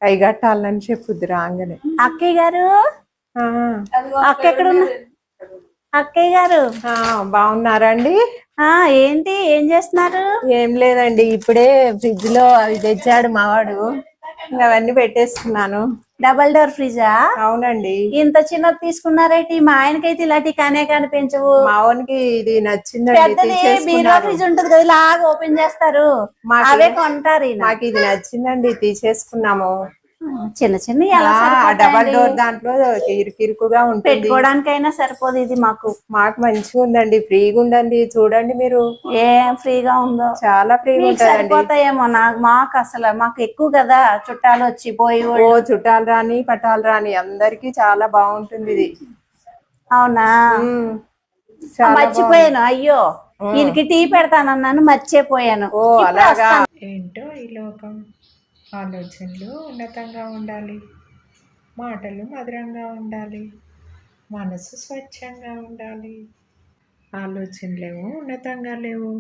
అవి కట్టాలని చెప్పుద్ది రాగానే. అక్కయ్య గారు, ఆ, అక్క ఎక్కడ ఉన్నా? అక్కయ్య గారు బాగున్నారా అండి? ఏంటి ఏం చేస్తున్నారు? ఏం లేదండి, ఇప్పుడే ఫ్రిడ్జ్ లో అవి తెచ్చాడు మావాడు, ఇంకా అవన్నీ పెట్టేస్తున్నాను. డబల్ డోర్ ఫ్రిడ్జా? అవునండి. ఇంత చిన్నది తీసుకున్నారేంటి? మా ఆయనకైతే ఇలాంటి కానే కనిపించవు. మావానికి ఇది నచ్చిందండి, పెద్దది బీరో ఫ్రిడ్జ్ ఉంటది కదా, ఇలాగా ఓపెన్ చేస్తారు, అవే కొంటారు. మాకు ఇది నచ్చిందండి, తీసేసుకున్నాము. చిన్న చిన్న డబల్ డోర్ దాంట్లో ఇరుకుగా ఉంటుంది, పెట్టుకోవడానికైనా సరిపోదు. ఇది మాకు మంచిగా ఉందండి, ఫ్రీగా ఉందండి. చూడండి మీరు, ఏం ఫ్రీగా ఉందో, చాలా ఫ్రీగా సరిపోతాయేమో. మాకు అసలు మాకు ఎక్కువ కదా చుట్టాలు వచ్చి పోయి. చుట్టాలు రాని పట్టాలు రాని అందరికి చాలా బాగుంటుంది ఇది. అవునా? మర్చిపోయాను, అయ్యో ఈయనకి టీ పెడతానన్నాను, మర్చిపోయాను. అలాగా. ఏంటో ఈ లోకం, ఆలోచనలు ఉన్నతంగా ఉండాలి, మాటలు మధురంగా ఉండాలి, మనసు స్వచ్ఛంగా ఉండాలి. ఆలోచనలేమో ఉన్నతంగా లేవు,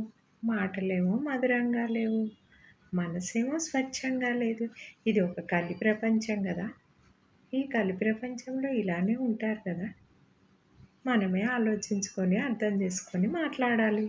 మాటలేమో మధురంగా లేవు, మనసేమో స్వచ్ఛంగా లేదు. ఇది ఒక కలి ప్రపంచం కదా. ఈ కలి ప్రపంచంలో ఇలానే ఉంటారు కదా. మనమే ఆలోచించుకొని అర్థం చేసుకొని మాట్లాడాలి.